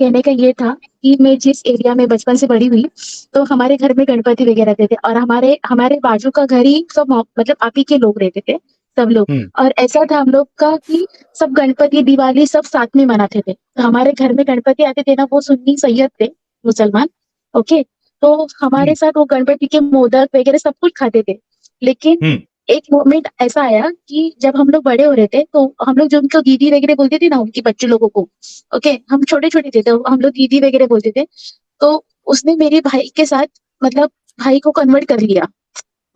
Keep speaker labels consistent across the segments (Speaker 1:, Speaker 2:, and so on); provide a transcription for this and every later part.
Speaker 1: कहने का ये था कि मैं जिस एरिया में बचपन से बड़ी हुई, तो हमारे घर में गणपति वगैरह रहते थे और हमारे हमारे बाजू का घर ही सब मतलब आप ही के लोग रहते थे, सब लोग।
Speaker 2: हम्म।
Speaker 1: और ऐसा था हम लोग का कि सब गणपति, दिवाली सब साथ में मनाते थे। तो हमारे घर में गणपति आते थे ना, वो सुन्नी सैयद थे, मुसलमान। ओके, तो हमारे
Speaker 2: हम्म।
Speaker 1: साथ वो गणपति के मोदक वगैरह सब कुछ खाते थे। लेकिन
Speaker 2: हम्म।
Speaker 1: एक मोमेंट ऐसा आया कि जब हम लोग बड़े हो रहे थे, तो हम लोग जो उनको दीदी वगैरह बोलते थे ना, उनके बच्चे लोगों को, ओके, हम छोटे छोटे थे तो हम लोग दीदी वगैरह बोलते थे। तो उसने मेरे भाई के साथ, मतलब भाई को कन्वर्ट कर लिया,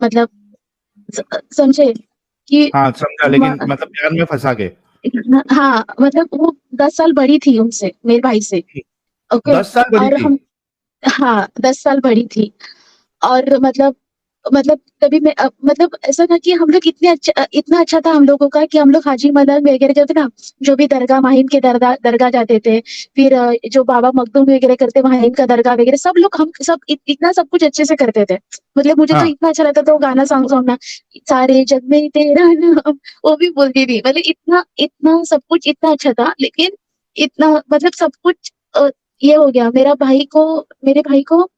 Speaker 1: मतलब समझे कि
Speaker 2: हाँ समझा, लेकिन मतलब प्यार में फंसा के।
Speaker 1: हाँ, मतलब वो 10 साल बड़ी थी उनसे, मेरे भाई से। ओके,
Speaker 2: 10 साल बड़ी
Speaker 1: और
Speaker 2: थी?
Speaker 1: हम, हाँ 10 साल बड़ी थी। और मतलब तभी मैं मतलब ऐसा था कि हम लोग इतना अच्छा था हम लोगों का कि हम लोग हाजी मदन वगैरह जो थे ना, जो भी दरगाह माहिम के दरगाह दरगाह जाते थे, फिर जो बाबा मखदूम वगैरह करते माहिम का दरगाह वगैरह, सब लोग हम सब इतना सब कुछ अच्छे से करते थे। मतलब मुझे तो
Speaker 2: हाँ।
Speaker 1: इतना अच्छा लगता था वो गाना सॉन्ग सुनना, सारे जग में तेरा नाम, वो भी बोलती थी। मतलब इतना इतना सब कुछ इतना अच्छा था, लेकिन इतना मतलब सब कुछ ये हो गया, मेरे भाई को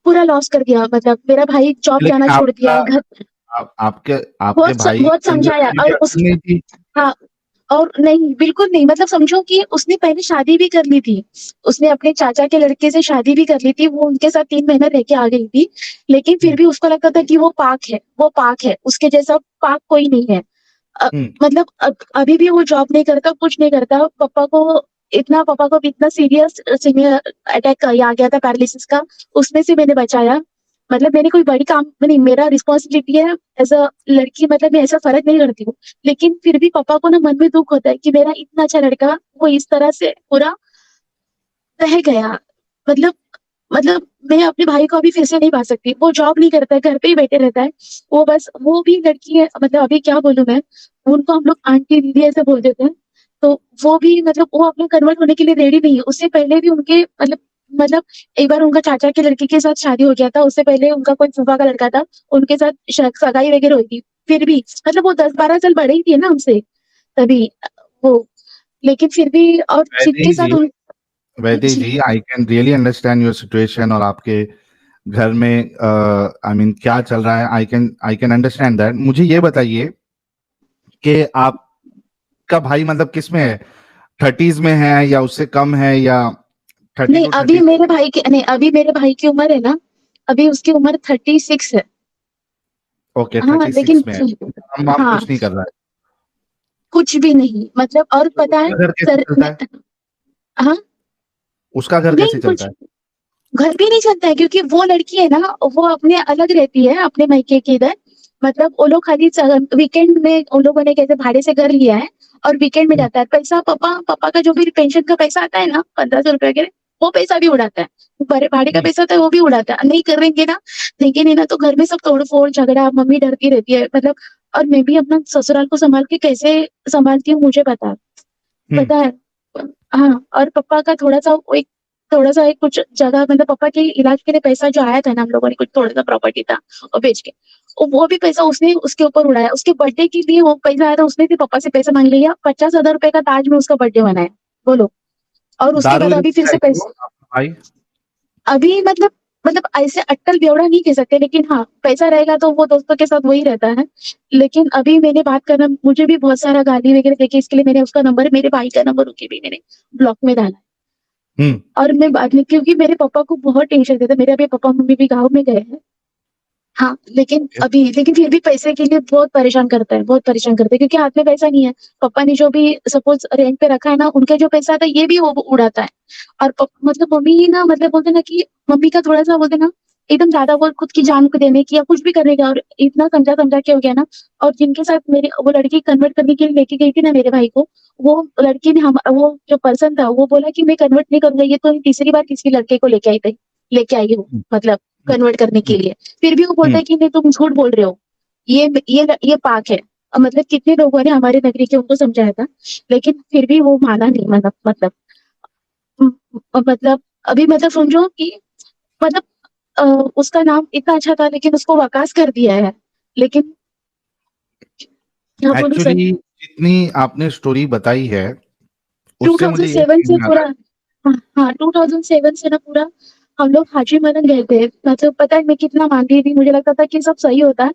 Speaker 1: पूरा लॉस कर दिया। मतलब मेरा भाई जॉब जाना
Speaker 2: लेकिन
Speaker 1: छोड़
Speaker 2: आपका
Speaker 1: दिया, घर
Speaker 2: आपके आपके भाई
Speaker 1: बहुत
Speaker 2: के अंदर
Speaker 1: समझाया।
Speaker 2: फिर भी
Speaker 1: और
Speaker 2: अकल नहीं थी?
Speaker 1: हाँ, और नहीं, बिल्कुल नहीं। मतलब समझो कि उसने पहले शादी भी कर ली थी, उसने अपने चाचा के लड़के से शादी भी कर ली थी, वो उनके साथ 3 महीना रह के आ गई थी। लेकिन फिर
Speaker 2: हम्म।
Speaker 1: भी उसको लगता था कि वो पाक है, वो पाक है, उसके जैसा पाक कोई नहीं है।
Speaker 2: हम्म।
Speaker 1: मतलब अभी भी वो जॉब नहीं करता, कुछ नहीं करता। पापा को भी इतना सीनियर अटैक आ गया था, पैरालिसिस का। उसमें से मैंने बचाया। मतलब मैंने कोई बड़ी काम नहीं, मेरा रिस्पॉन्सिबिलिटी है एज अ लड़की, मतलब मैं ऐसा फर्क नहीं करती हूँ। लेकिन फिर भी पापा को ना मन में दुख होता है कि मेरा इतना अच्छा लड़का वो इस तरह से पूरा रह गया। मतलब मतलब मैं अपने भाई को अभी फिर से नहीं पा सकती। वो जॉब नहीं करता है, घर पे ही बैठे रहता है। वो बस, वो भी लड़की है, मतलब अभी क्या बोलूं मैं, उनको हम लोग आंटी दीदी ऐसे बोल देते हैं। तो वो भी मतलब वो अपने कन्वर्ट होने के लिए रेडी नहीं है। उससे पहले भी उनके मतलब एक बार उनका चाचा के लड़के के साथ शादी हो गया था, उससे पहले उनका कोई फूफा का लड़का था, उनके साथ सगाई वगैरह हुई थी। फिर भी मतलब वो 10-12 साल बड़े ही थे ना हमसे तभी, वो, लेकिन फिर भी, और जिनके
Speaker 2: वैदेही
Speaker 1: साथ
Speaker 2: जी,
Speaker 1: उन,
Speaker 2: वैदेही
Speaker 1: जी,
Speaker 2: जी, I can really understand your situation और आपके घर में आई मीन क्या चल रहा है। I can understand that. मुझे ये बताइए कि आपका भाई मतलब किस में है? 30s में है या उससे कम है, या थर्टी
Speaker 1: नहीं,
Speaker 2: टू थर्टी
Speaker 1: अभी मेरे भाई की उम्र है ना, अभी उसकी उम्र 36 है।
Speaker 2: ओके,
Speaker 1: हाँ, लेकिन
Speaker 2: 36 में है। हम वाम
Speaker 1: हाँ,
Speaker 2: कुछ नहीं कर रहा है?
Speaker 1: कुछ भी नहीं, मतलब। और
Speaker 2: तो
Speaker 1: पता है
Speaker 2: उसका घर कैसे
Speaker 1: सर,
Speaker 2: चलता है?
Speaker 1: हाँ,
Speaker 2: उसका घर कैसे
Speaker 1: नहीं
Speaker 2: चलता
Speaker 1: कुछ,
Speaker 2: है?
Speaker 1: घर भी नहीं चलता है, क्योंकि वो लड़की है ना, वो अपने अलग रहती है, अपने मायके के इधर। मतलब वो लोग खाली वीकेंड में उन लोगों ने कैसे भाड़े से घर लिया है, और वीकेंड में
Speaker 2: हम्म।
Speaker 1: जाता है। पैसा पापा पापा का जो भी पेंशन का पैसा आता है ना, 1500 रुपए के, वो पैसा भी उड़ाता है। भाड़े का
Speaker 2: हम्म।
Speaker 1: पैसा होता है वो भी उड़ाता है। नहीं करेंगे ना, देंगे नहीं ना, तो घर में सब तोड़ फोड़ झगड़ा, मम्मी डरती रहती है, मतलब। और मैं भी अपना ससुराल को संभाल के कैसे संभालती हूँ, मुझे पता है।
Speaker 2: हम्म।
Speaker 1: पता है। हाँ, और पापा का थोड़ा सा एक कुछ जगह, मतलब पापा के इलाज के लिए पैसा जो आया था ना, हम लोगों ने कुछ थोड़ा सा प्रॉपर्टी था और बेच के, वो भी पैसा उसने उसके ऊपर उड़ाया। उसके बर्थडे के लिए वो पैसा आया था, उसने भी पापा से पैसा मांग लिया। 50,000 रुपए का ताज में उसका बर्थडे मनाया, बोलो। और उसके
Speaker 2: दारू
Speaker 1: बाद अभी फिर
Speaker 2: लेता है
Speaker 1: से
Speaker 2: क्या वो
Speaker 1: पैसे,
Speaker 2: आपका भाई?
Speaker 1: अभी मतलब ऐसे अट्टल बेवड़ा नहीं कह सकते, लेकिन हाँ, पैसा रहेगा तो वो दोस्तों के साथ वही रहता है। लेकिन अभी मैंने बात करना, मुझे भी बहुत सारा गाली वगैरह देके, इसके लिए मैंने उसका नंबर, मेरे भाई का नंबर उनके भी मैंने ब्लॉक में डाला।
Speaker 2: हम्म।
Speaker 1: और मैं बाद में, क्योंकि मेरे पापा को बहुत टेंशन देता, मेरे अभी पापा मम्मी भी गाँव में गए हैं। हाँ,
Speaker 2: ओके।
Speaker 1: लेकिन फिर भी पैसे के लिए बहुत परेशान करता है, बहुत परेशान करता है, क्योंकि हाथ में पैसा नहीं है। पापा ने जो भी सपोज रेंट पे रखा है ना, उनके जो पैसा आता है ये भी वो उड़ाता है। और मतलब मम्मी ही ना, मतलब बोलते ना कि मम्मी का थोड़ा सा बोलते ना, एकदम ज्यादा वो खुद की जान को देने की या कुछ भी करने का, और इतना समझा समझा के हो गया ना। और जिनके साथ मेरी वो लड़की कन्वर्ट करने के लिए लेके गई थी ना मेरे भाई को, वो लड़की ने, हम वो जो पर्सन था वो बोला कि मैं कन्वर्ट नहीं करूंगा, ये तो तीसरी बार किसी लड़के को लेके आई हूँ,
Speaker 2: हम्म।
Speaker 1: मतलब कन्वर्ट करने के
Speaker 2: हम्म।
Speaker 1: लिए। फिर भी वो बोलता
Speaker 2: हम्म।
Speaker 1: है कि नहीं, तुम झूठ बोल रहे हो, ये पाक है। मतलब कितने लोगों ने हमारे नगरी के उनको समझाया था, लेकिन फिर भी वो माना नहीं। मतलब अभी मतलब समझो कि मतलब अ, उसका नाम इतना अच्छा था, लेकिन उसको वकास कर दिया है। लेकिन क्या बोलूं सर,
Speaker 2: एक्चुअली जितनी आपने स्टोरी बताई है उससे मुझे ये
Speaker 1: 2007
Speaker 2: समझ
Speaker 1: से
Speaker 2: में आ रहा
Speaker 1: पूरा,
Speaker 2: है।
Speaker 1: हाँ 2007 से ना पूरा हम लोग हाजी मदन गए थे। मतलब पता है मैं कितना मानती थी, मुझे लगता था कि सब सही होता है,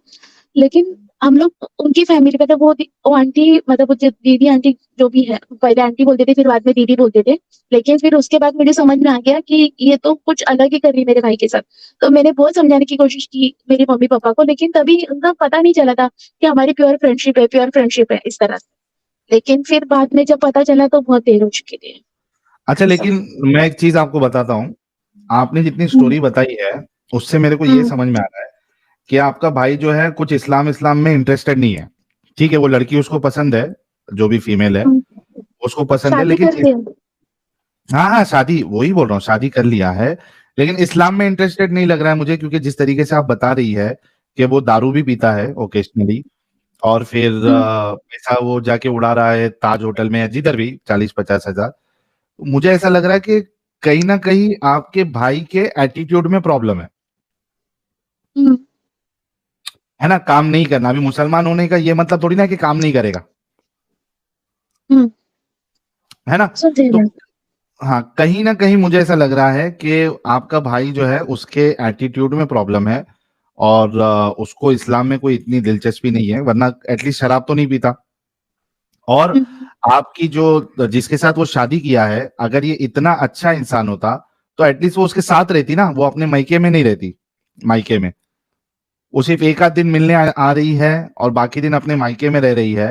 Speaker 1: लेकिन हम लोग उनकी फैमिली मतलब वो आंटी, मतलब वो दीदी आंटी जो भी है, पहले आंटी बोलते थे फिर बाद में दीदी बोलते थे, लेकिन फिर उसके बाद मुझे समझ में आ गया कि ये तो कुछ अलग ही कर रही है मेरे भाई के साथ। तो मैंने बहुत समझाने की कोशिश की मेरे मम्मी पापा को, लेकिन तभी उनका पता नहीं चला था कि हमारी प्योर फ्रेंडशिप है इस तरह से। लेकिन फिर बाद में जब पता चला तो बहुत देर हो चुकी थी।
Speaker 2: अच्छा,
Speaker 1: ऐसा।
Speaker 2: लेकिन मैं एक चीज आपको बताता हूँ। आपने जितनी
Speaker 1: हम्म,
Speaker 2: स्टोरी बताई है उससे मेरे को ये
Speaker 1: हम्म,
Speaker 2: समझ में आ रहा है कि आपका भाई जो है कुछ इस्लाम इस्लाम में इंटरेस्टेड नहीं है। ठीक है, वो लड़की उसको पसंद है, जो भी फीमेल है
Speaker 1: हम्म।
Speaker 2: उसको पसंद है,
Speaker 1: शादी
Speaker 2: लेकिन
Speaker 1: कर लिया।
Speaker 2: हाँ हाँ, शादी वही बोल रहा हूँ, शादी कर लिया है, लेकिन इस्लाम में इंटरेस्टेड नहीं लग रहा है मुझे, क्योंकि जिस तरीके से आप बता रही है कि वो दारू भी पीता है ओकेजनली, और फिर
Speaker 1: हम्म,
Speaker 2: पैसा वो जाके उड़ा रहा है ताज होटल में या जिधर भी 40-50 हजार। मुझे ऐसा लग रहा है कि कहीं ना कहीं आपके भाई के एटीट्यूड में प्रॉब्लम
Speaker 1: हम्म,
Speaker 2: है ना। काम नहीं करना, अभी मुसलमान होने का ये मतलब थोड़ी ना कि काम नहीं करेगा,
Speaker 1: हम्म।
Speaker 2: है ना।
Speaker 1: समझे
Speaker 2: तो
Speaker 1: मैं।
Speaker 2: हाँ, कहीं ना कहीं मुझे ऐसा लग रहा है कि आपका भाई जो है उसके एटीट्यूड में प्रॉब्लम है, और उसको इस्लाम में कोई इतनी दिलचस्पी नहीं है, वरना एटलीस्ट शराब तो नहीं पीता। और
Speaker 1: हम्म,
Speaker 2: आपकी जो जिसके साथ वो शादी किया है, अगर ये इतना अच्छा इंसान होता तो एटलीस्ट वो उसके साथ रहती ना, वो अपने मायके में नहीं रहती। मायके में वो सिर्फ एक आध दिन मिलने आ रही है और बाकी दिन अपने मायके में रह रही है।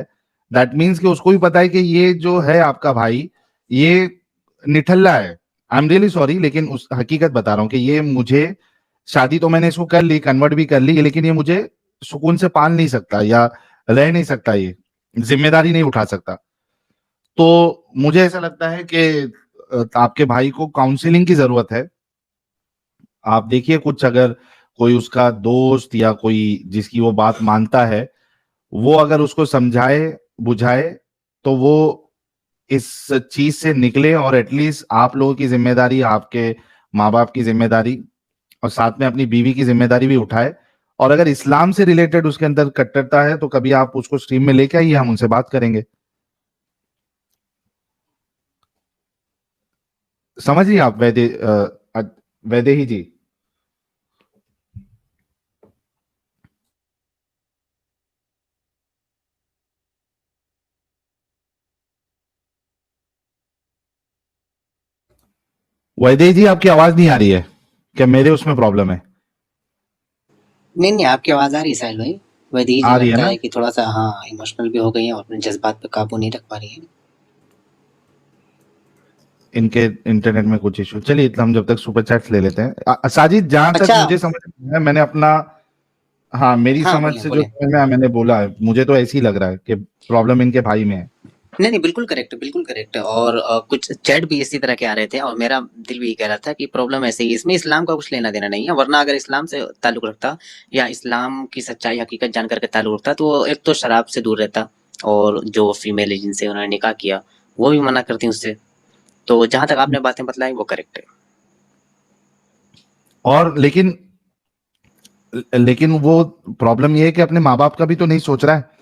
Speaker 2: दैट मीन्स कि उसको भी पता है कि ये जो है आपका भाई, ये निठल्ला है। आई एम रियली सॉरी, लेकिन उस हकीकत बता रहा हूँ कि ये मुझे, शादी तो मैंने इसको कर ली, कन्वर्ट भी कर ली, लेकिन ये मुझे सुकून से पाल नहीं सकता या रह नहीं सकता, ये जिम्मेदारी नहीं उठा सकता। तो मुझे ऐसा लगता है कि आपके भाई को काउंसलिंग की जरूरत है। आप देखिए कुछ, अगर कोई उसका दोस्त या कोई जिसकी वो बात मानता है, वो अगर उसको समझाए बुझाए तो वो इस चीज से निकले, और एटलीस्ट आप लोगों की जिम्मेदारी, आपके माँ बाप की जिम्मेदारी, और साथ में अपनी बीवी की जिम्मेदारी भी उठाए। और अगर इस्लाम से रिलेटेड उसके अंदर कट्टरता है तो कभी आप उसको स्ट्रीम में लेके आइए, हम उनसे बात करेंगे। समझिए आप वैदेही जी। वैदेही जी, आपकी आवाज नहीं आ रही है, क्या मेरे उसमें प्रॉब्लम है?
Speaker 3: नहीं नहीं, आपकी आवाज आ रही है साहिल भाई। वैदेही जी
Speaker 2: आ रही है
Speaker 3: लगता
Speaker 2: ना।
Speaker 3: है कि थोड़ा सा हाँ इमोशनल भी हो गई है और अपने जज्बात पे काबू नहीं रख पा रही है।
Speaker 2: इनके इंटरनेट में कुछ इशू, चलिए तो हम जब तक सुपर चैट्स ले लेते हैं। साजिद, जहां तक
Speaker 3: अच्छा।
Speaker 2: मुझे समझ में आया, मैंने अपना, हाँ, मेरी
Speaker 3: हाँ
Speaker 2: समझ
Speaker 3: बोले
Speaker 2: से जो
Speaker 3: बोले।
Speaker 2: समझ में आया मैंने बोला है, मुझे तो ऐसे ही लग रहा है कि प्रॉब्लम इनके भाई में है।
Speaker 3: नहीं नहीं, बिल्कुल करेक्ट बिल्कुल करेक्ट। और कुछ चैट भी इसी तरह के आ रहे थे और मेरा दिल भी कह रहा था कि प्रॉब्लम ऐसे ही, इसमें इस्लाम का कुछ लेना देना नहीं है, वरना अगर इस्लाम से ताल्लुक रखता या इस्लाम की सच्चाई हकीकत जानकर के ताल्लुक रखता तो वो एक तो शराब से दूर रहता, और जो फीमेल है जिनसे उन्होंने निकाह किया वो भी मना करती उससे। तो जहां तक आपने बातें बतलाई वो करेक्ट है।
Speaker 2: और लेकिन लेकिन वो प्रॉब्लम ये है कि अपने माँ बाप का भी तो नहीं सोच रहा है।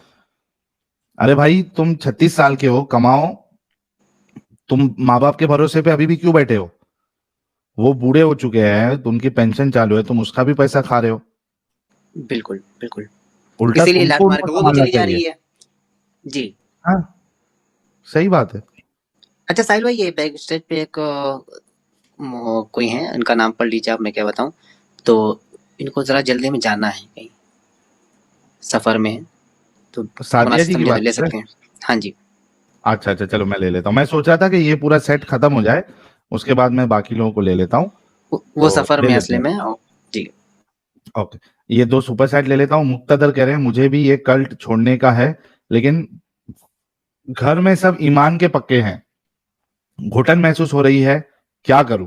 Speaker 2: अरे भाई, तुम 36 साल के हो, कमाओ, तुम माँ बाप के भरोसे पे अभी भी क्यों बैठे हो? वो बूढ़े हो चुके हैं तो उनकी पेंशन चालू है, तुम उसका भी पैसा खा रहे हो।
Speaker 3: बिल्कुल बिल्कुल।
Speaker 2: उल्टा
Speaker 3: इसीलिए लात
Speaker 2: तुमको
Speaker 3: मार
Speaker 2: उनको
Speaker 3: के वो भी
Speaker 2: संभालना
Speaker 3: चली जा
Speaker 2: चाहिए।
Speaker 3: रही है। जी।
Speaker 2: हाँ, सही बात है।
Speaker 3: अच्छा साहिल भाई, ये बैक स्टेज पे एक कोई है, इनका नाम पढ़ लीजिए आप, मैं क्या बताऊं। तो इनको जरा जल्दी में जाना है कहीं, सफर में है, तो
Speaker 2: सादिया जी
Speaker 3: मुनासिब
Speaker 2: की
Speaker 3: समझे तो
Speaker 2: बात
Speaker 3: ले
Speaker 2: कर रहे
Speaker 3: सकते
Speaker 2: हैं?
Speaker 3: हैं। हाँ जी।
Speaker 2: अच्छा अच्छा, चलो मैं ले लेता हूँ। मैं सोच रहा था कि ये पूरा सेट खत्म हो जाए, उसके बाद मैं बाकी लोगों को ले लेता हूँ।
Speaker 3: वो
Speaker 2: तो
Speaker 3: सफर
Speaker 2: ले
Speaker 3: में
Speaker 2: लेते
Speaker 3: असले
Speaker 2: हैं।
Speaker 3: में जी।
Speaker 2: ओके, ये दो सुपर सेट ले लेता हूँ। मुक्तदर कह रहे हैं मुझे भी ये कल्ट छोड़ने का है, लेकिन घर में सब ईमान के पक्के हैं, घुटन महसूस हो रही है, क्या करूं,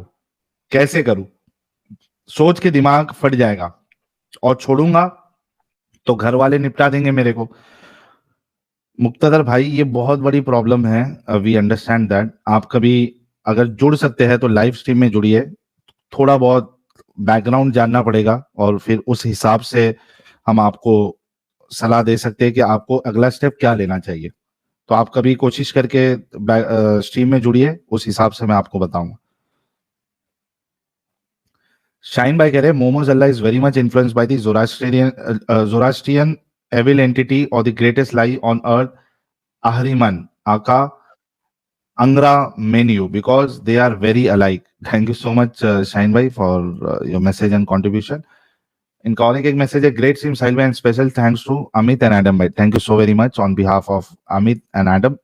Speaker 2: कैसे करूं, सोच के दिमाग फट जाएगा, और छोड़ूंगा तो घर वाले निपटा देंगे मेरे को। मुक्तदर भाई, ये बहुत बड़ी प्रॉब्लम है, वी अंडरस्टैंड दैट। आप कभी अगर जुड़ सकते हैं तो लाइव स्ट्रीम में जुड़िए, थोड़ा बहुत बैकग्राउंड जानना पड़ेगा, और फिर उस हिसाब से हम आपको सलाह दे सकते हैं कि आपको अगला स्टेप क्या लेना चाहिए। तो आप कभी कोशिश करके स्ट्रीम में जुड़िए, उस हिसाब से मैं आपको बताऊंगा। शाइन भाई कह रहे हैं मोमोज अल्लाह is very much influenced by the Zoroastrian evil entity or the greatest lie on earth, Ahriman, aka Angra menu, because they are very alike. Thank you so much, Shine Bhai, for your message and contribution. इनका और एक message है, great stream Sahil भाई, and special thanks to Amit and Adam भाई. Thank you so very much on behalf of Amit and Adam.